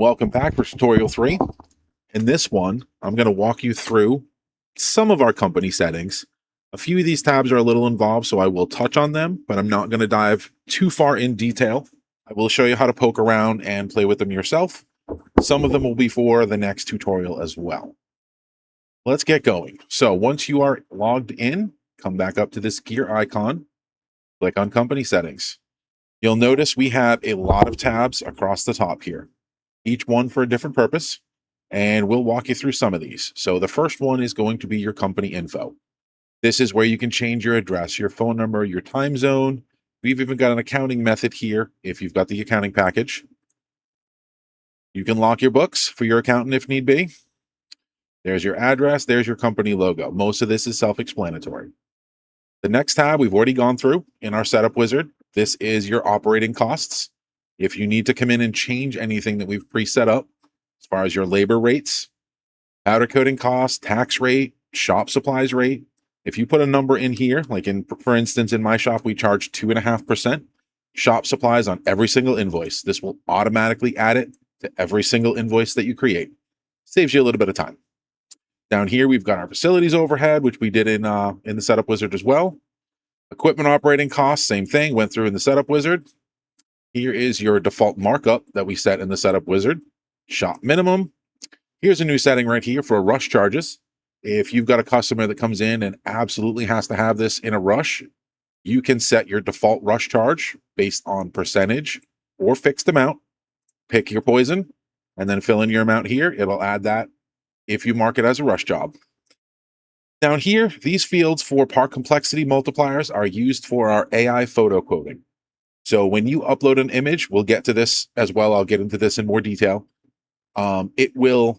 Welcome back for tutorial 3. In this one, I'm going to walk you through some of our company settings. A few of these tabs are a little involved, so I will touch on them, but I'm not going to dive too far in detail. I will show you how to poke around and play with them yourself. Some of them will be for the next tutorial as well. Let's get going. So once you are logged in, come back up to this gear icon, click on company settings. You'll notice we have a lot of tabs across the top here, each one for a different purpose, and we'll walk you through some of these. So the first one is going to be your company info. This is where you can change your address, your phone number, your time zone. We've even got an accounting method here if you've got the accounting package. You can lock your books for your accountant if need be. There's your address, there's your company logo. Most of this is self-explanatory. The next tab we've already gone through in our setup wizard. This is your operating costs. If you need to come in and change anything that we've preset up, as far as your labor rates, powder coating costs, tax rate, shop supplies rate, if you put a number in here, like for instance, in my shop, we charge 2.5% shop supplies on every single invoice. This will automatically add it to every single invoice that you create. Saves you a little bit of time. Down here, we've got our facilities overhead, which we did in the setup wizard as well. Equipment operating costs, same thing, went through in the setup wizard. Here is your default markup that we set in the setup wizard. Shop minimum. Here's a new setting right here for rush charges. If you've got a customer that comes in and absolutely has to have this in a rush, you can set your default rush charge based on percentage or fixed amount. Pick your poison and then fill in your amount here. It'll add that if you mark it as a rush job. Down here, these fields for part complexity multipliers are used for our AI photo quoting. So when you upload an image, we'll get to this as well. I'll get into this in more detail. It will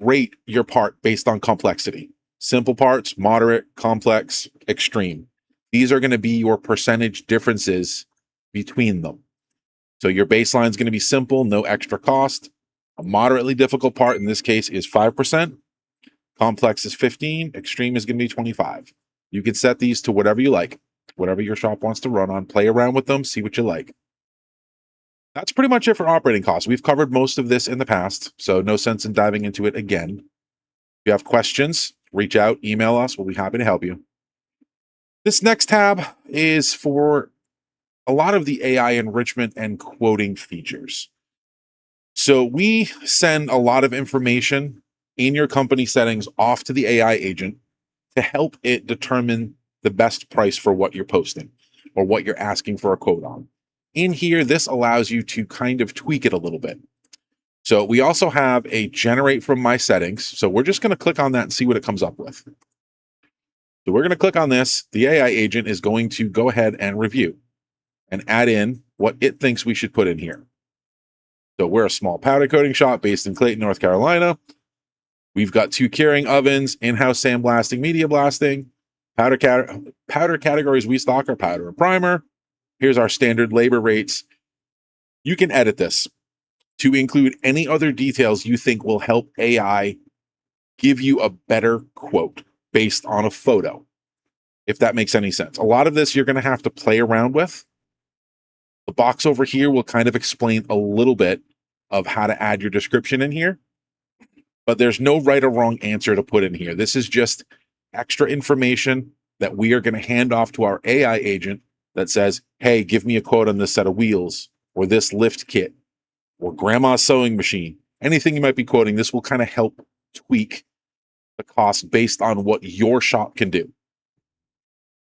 rate your part based on complexity. Simple parts, moderate, complex, extreme. These are going to be your percentage differences between them. So your baseline is going to be simple, no extra cost. A moderately difficult part in this case is 5%. Complex is 15. Extreme is going to be 25. You can set these to whatever you like, whatever your shop wants to run on. Play around with them, see what you like. That's pretty much it for operating costs. We've covered most of this in the past, so no sense in diving into it again. If you have questions, reach out, email us. We'll be happy to help you. This next tab is for a lot of the AI enrichment and quoting features. So we send a lot of information in your company settings off to the AI agent to help it determine the best price for what you're posting or what you're asking for a quote on. In here, this allows you to kind of tweak it a little bit. So we also have a generate from my settings. So we're just going to click on that and see what it comes up with. So we're going to click on this. The AI agent is going to go ahead and review and add in what it thinks we should put in here. So we're a small powder coating shop based in Clayton, North Carolina. We've got 2 curing ovens, in-house sandblasting, media blasting. Powder categories we stock are powder and primer. Here's our standard labor rates. You can edit this to include any other details you think will help AI give you a better quote based on a photo, if that makes any sense. A lot of this you're going to have to play around with. The box over here will kind of explain a little bit of how to add your description in here, but there's no right or wrong answer to put in here. This is just extra information that we are going to hand off to our AI agent that says, hey, give me a quote on this set of wheels or this lift kit or grandma's sewing machine. Anything you might be quoting, this will kind of help tweak the cost based on what your shop can do.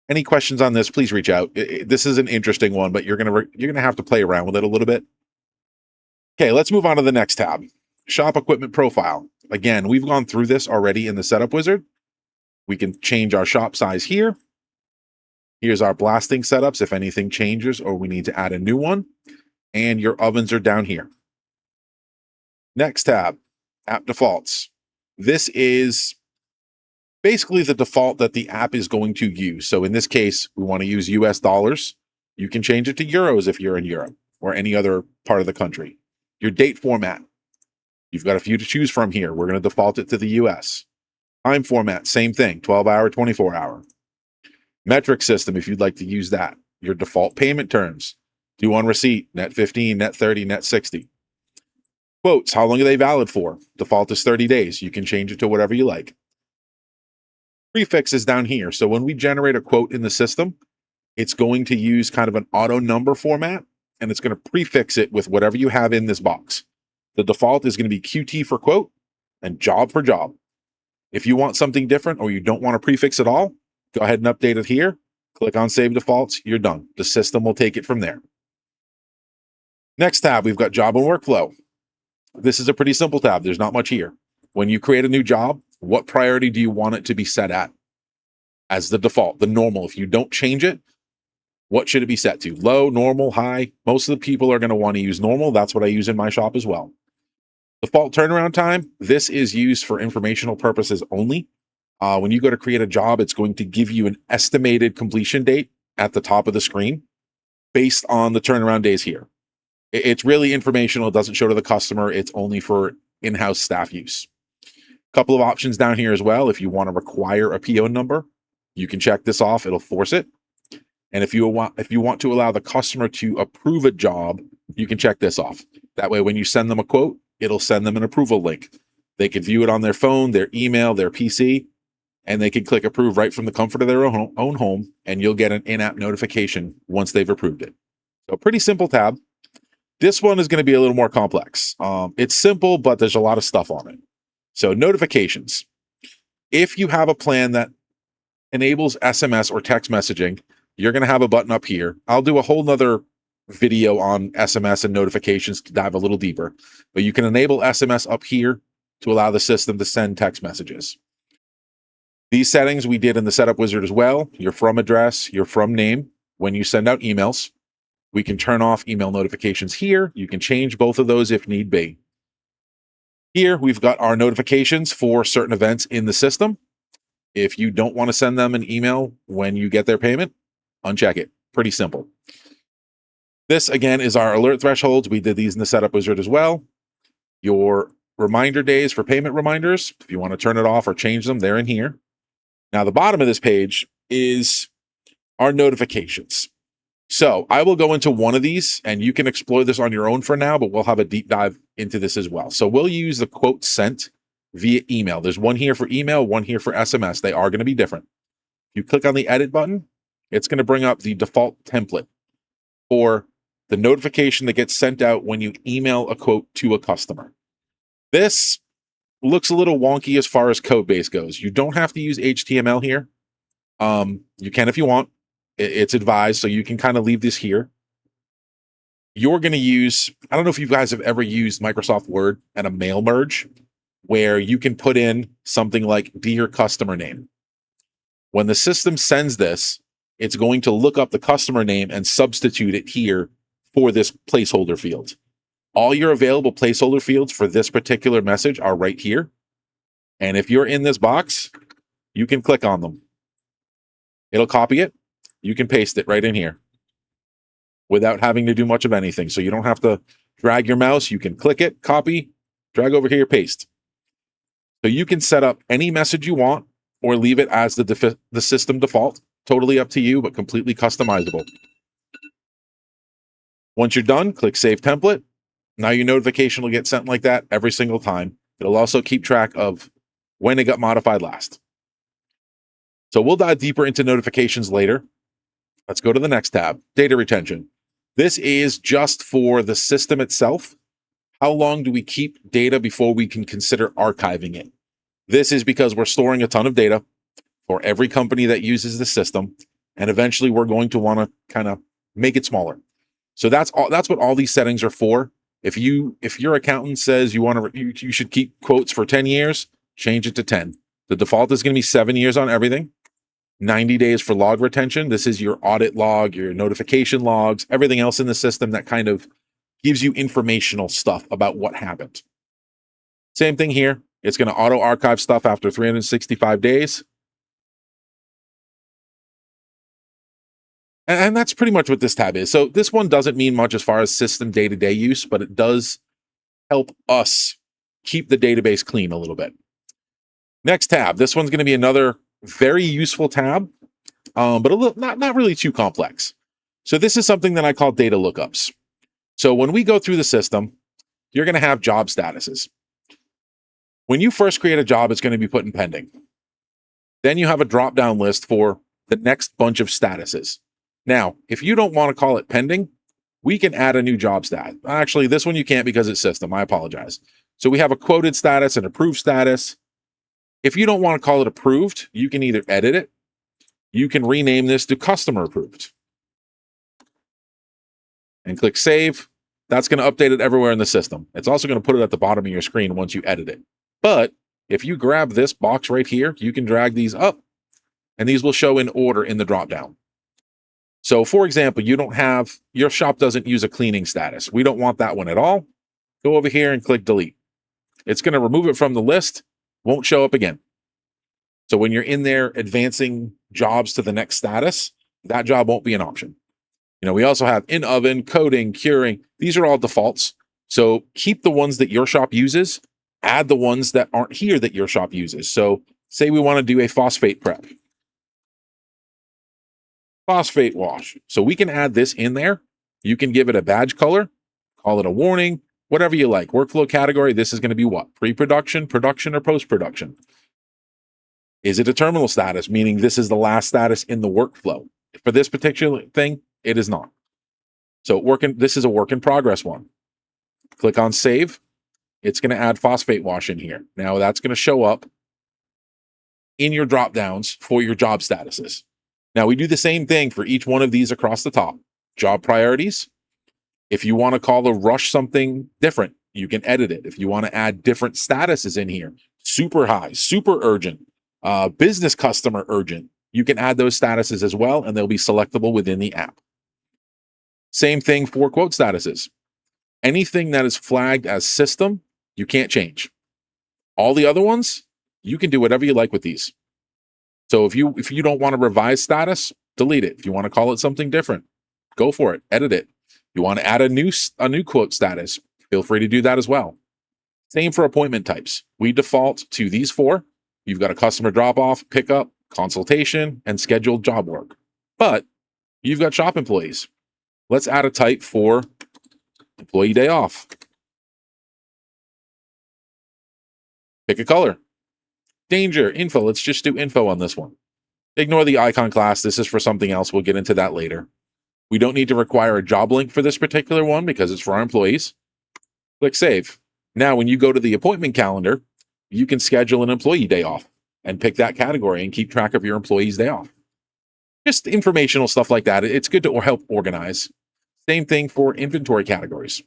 Any questions on this, please reach out. This is an interesting one, but you're gonna have to play around with it a little bit. Okay, let's move on to the next tab. Shop equipment profile. Again, we've gone through this already in the setup wizard. We can change our shop size here. Here's our blasting setups if anything changes or we need to add a new one. And your ovens are down here. Next tab, app defaults. This is basically the default that the app is going to use. So in this case, we want to use US dollars. You can change it to euros if you're in Europe or any other part of the country. Your date format. You've got a few to choose from here. We're going to default it to the US. Time format, same thing, 12-hour, 24-hour. Metric system, if you'd like to use that. Your default payment terms, due on receipt, net 15, net 30, net 60. Quotes, how long are they valid for? Default is 30 days. You can change it to whatever you like. Prefixes down here. So when we generate a quote in the system, it's going to use kind of an auto number format, and it's going to prefix it with whatever you have in this box. The default is going to be QT for quote and job for job. If you want something different or you don't want to prefix at all, go ahead and update it here. Click on Save Defaults. You're done. The system will take it from there. Next tab, we've got Job and Workflow. This is a pretty simple tab. There's not much here. When you create a new job, what priority do you want it to be set at? As the default, the normal. If you don't change it, what should it be set to? Low, normal, high? Most of the people are going to want to use normal. That's what I use in my shop as well. Default turnaround time. This is used for informational purposes only. When you go to create a job, it's going to give you an estimated completion date at the top of the screen based on the turnaround days here. It's really informational. It doesn't show to the customer. It's only for in-house staff use. Couple of options down here as well. If you want to require a PO number, you can check this off. It'll force it. And if you want to allow the customer to approve a job, you can check this off. That way, when you send them a quote, it'll send them an approval link. They can view it on their phone, their email, their PC, and they can click approve right from the comfort of their own home, and you'll get an in-app notification once they've approved it. So pretty simple tab. This one is going to be a little more complex. It's simple, but there's a lot of stuff on it. So notifications. If you have a plan that enables SMS or text messaging, you're going to have a button up here. I'll do a whole nother video on SMS and notifications to dive a little deeper, but you can enable SMS up here to allow the system to send text messages. These settings we did in the setup wizard as well. Your from address, your from name. When you send out emails, we can turn off email notifications here. You can change both of those if need be. Here, we've got our notifications for certain events in the system. If you don't want to send them an email when you get their payment, uncheck it. Pretty simple. This, again, is our alert thresholds. We did these in the setup wizard as well. Your reminder days for payment reminders. If you want to turn it off or change them, they're in here. Now, the bottom of this page is our notifications. So I will go into one of these, and you can explore this on your own for now, but we'll have a deep dive into this as well. So we'll use the quote sent via email. There's one here for email, one here for SMS. They are going to be different. If you click on the edit button, it's going to bring up the default template for the notification that gets sent out when you email a quote to a customer. This looks a little wonky as far as code base goes. You don't have to use HTML here. You can if you want. It's advised, so you can kind of leave this here. You're going to use, I don't know if you guys have ever used Microsoft Word and a mail merge, where you can put in something like dear customer name. When the system sends this, it's going to look up the customer name and substitute it here for this placeholder field. All your available placeholder fields for this particular message are right here. And if you're in this box, you can click on them. It'll copy it. You can paste it right in here without having to do much of anything. So you don't have to drag your mouse. You can click it, copy, drag over here, paste. So you can set up any message you want or leave it as the system default. Totally up to you, but completely customizable. Once you're done, click Save Template. Now your notification will get sent like that every single time. It'll also keep track of when it got modified last. So we'll dive deeper into notifications later. Let's go to the next tab, data retention. This is just for the system itself. How long do we keep data before we can consider archiving it? This is because we're storing a ton of data for every company that uses the system, and eventually we're going to want to kind of make it smaller. So that's what all these settings are for. If your accountant says you should keep quotes for 10 years, change it to 10. The default is going to be 7 years on everything. 90 days for log retention. This is your audit log, your notification logs, everything else in the system that kind of gives you informational stuff about what happened. Same thing here. It's going to auto archive stuff after 365 days. And that's pretty much what this tab is. So this one doesn't mean much as far as system day-to-day use, but it does help us keep the database clean a little bit. Next tab. This one's going to be another very useful tab, but a little not really too complex. So this is something that I call data lookups. So when we go through the system, you're going to have job statuses. When you first create a job, it's going to be put in pending. Then you have a drop-down list for the next bunch of statuses. Now, if you don't want to call it pending, we can add a new job stat. Actually, this one you can't because it's system. I apologize. So we have a quoted status and approved status. If you don't want to call it approved, you can either edit it. You can rename this to customer approved. And click save. That's going to update it everywhere in the system. It's also going to put it at the bottom of your screen once you edit it. But if you grab this box right here, you can drag these up and these will show in order in the dropdown. So for example, your shop doesn't use a cleaning status. We don't want that one at all. Go over here and click delete. It's going to remove it from the list, won't show up again. So when you're in there advancing jobs to the next status, that job won't be an option. We also have in oven, coating, curing. These are all defaults. So keep the ones that your shop uses, add the ones that aren't here that your shop uses. So say we want to do a phosphate prep. Phosphate wash. So we can add this in there. You can give it a badge color, call it a warning, whatever you like. Workflow category, this is going to be what? Pre-production, production, or post-production? Is it a terminal status, meaning this is the last status in the workflow? For this particular thing, it is not. So this is a work in progress one. Click on save. It's going to add phosphate wash in here. Now that's going to show up in your drop downs for your job statuses. Now we do the same thing for each one of these across the top. Job priorities. If you want to call a rush something different, you can edit it. If you want to add different statuses in here, super high, super urgent, business customer urgent, you can add those statuses as well, and they'll be selectable within the app. Same thing for quote statuses. Anything that is flagged as system, you can't change. All the other ones, you can do whatever you like with these. So if you don't want to revise status, delete it. If you want to call it something different, go for it. Edit it. You want to add a new quote status, feel free to do that as well. Same for appointment types. We default to these four. You've got a customer drop-off, pickup, consultation, and scheduled job work. But you've got shop employees. Let's add a type for employee day off. Pick a color. Danger, info. Let's just do info on this one. Ignore the icon class. This is for something else. We'll get into that later. We don't need to require a job link for this particular one because it's for our employees. Click save. Now, when you go to the appointment calendar, you can schedule an employee day off and pick that category and keep track of your employee's day off. Just informational stuff like that. It's good to help organize. Same thing for inventory categories.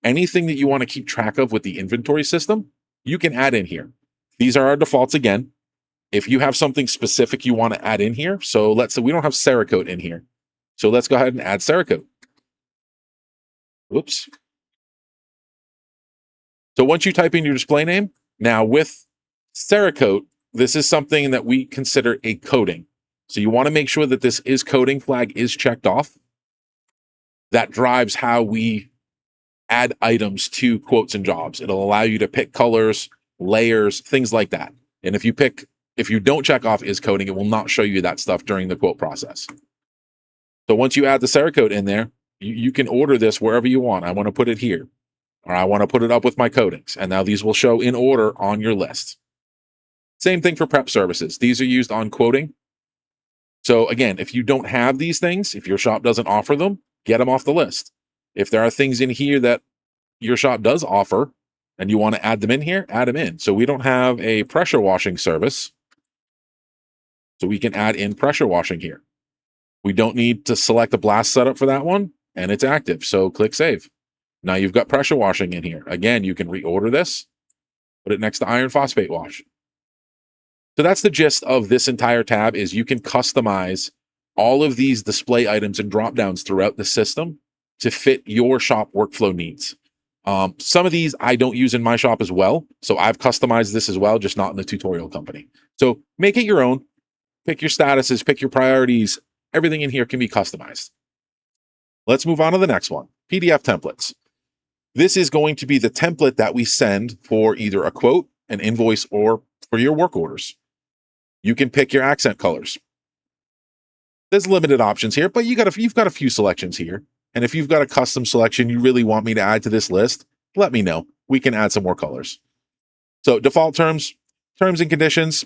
Anything that you want to keep track of with the inventory system, you can add in here. These are our defaults again. If you have something specific you want to add in here, so let's say we don't have Cerakote in here. So let's go ahead and add Cerakote. Whoops. So once you type in your display name, now with Cerakote, this is something that we consider a coating. So you want to make sure that this is coating flag is checked off. That drives how we add items to quotes and jobs. It'll allow you to pick colors, layers, things like that. And if you don't check off is coding, it will not show you that stuff during the quote process. So once you add the Cerakote in there, you can order this wherever you want. I want to put it here, or I want to put it up with my coatings. And now these will show in order on your list. Same thing for prep services. These are used on quoting. So again, if you don't have these things, if your shop doesn't offer them, get them off the list. If there are things in here that your shop does offer and you want to add them in here, add them in. So we don't have a pressure washing service. So we can add in pressure washing here. We don't need to select a blast setup for that one, and it's active. So click save. Now you've got pressure washing in here. Again, you can reorder this, put it next to iron phosphate wash. So that's the gist of this entire tab is you can customize all of these display items and drop downs throughout the system to fit your shop workflow needs. Some of these I don't use in my shop as well. So I've customized this as well, just not in the tutorial company. So make it your own. Pick your statuses, pick your priorities. Everything in here can be customized. Let's move on to the next one, PDF templates. This is going to be the template that we send for either a quote, an invoice, or for your work orders. You can pick your accent colors. There's limited options here, but you've got a few selections here. And if you've got a custom selection you really want me to add to this list, let me know. We can add some more colors. So default terms and conditions,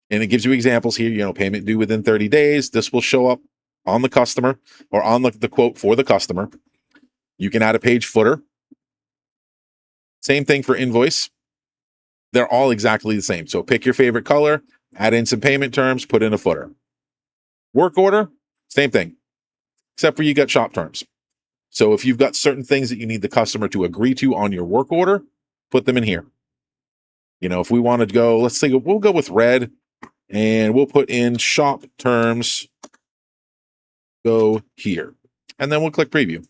and it gives you examples here, payment due within 30 days. This will show up on the customer or on the quote for the customer. You can add a page footer. Same thing for invoice. They're all exactly the same. So pick your favorite color, add in some payment terms, put in a footer. Work order, same thing, except for you got shop terms. So if you've got certain things that you need the customer to agree to on your work order, put them in here. If we want to go, let's say we'll go with red and we'll put in shop terms, go here. And then we'll click preview.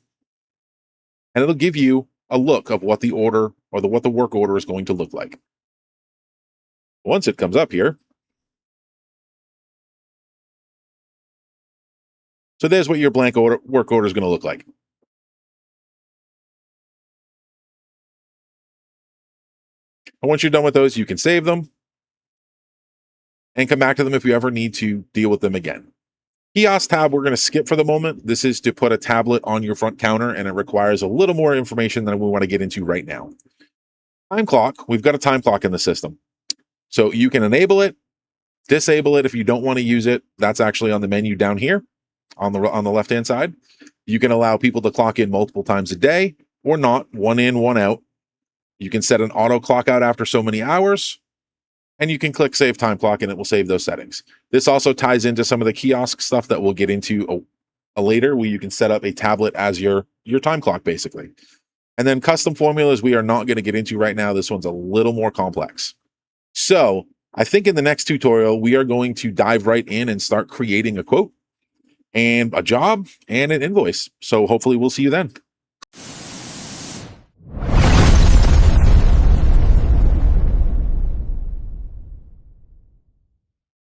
And it'll give you a look of what the order or what the work order is going to look like. Once it comes up here, so there's what your blank work order is going to look like. And once you're done with those, you can save them and come back to them if you ever need to deal with them again. Kiosk tab, we're going to skip for the moment. This is to put a tablet on your front counter, and it requires a little more information than we want to get into right now. Time clock, we've got a time clock in the system. So you can enable it, disable it if you don't want to use it. That's actually on the menu down here on the left-hand side. You can allow people to clock in multiple times a day or not, one in, one out. You can set an auto clock out after so many hours, and you can click save time clock and it will save those settings. This also ties into some of the kiosk stuff that we'll get into later, where you can set up a tablet as your time clock, basically. And then custom formulas we are not going to get into right now. This one's a little more complex. So I think in the next tutorial, we are going to dive right in and start creating a quote and a job and an invoice. So hopefully we'll see you then.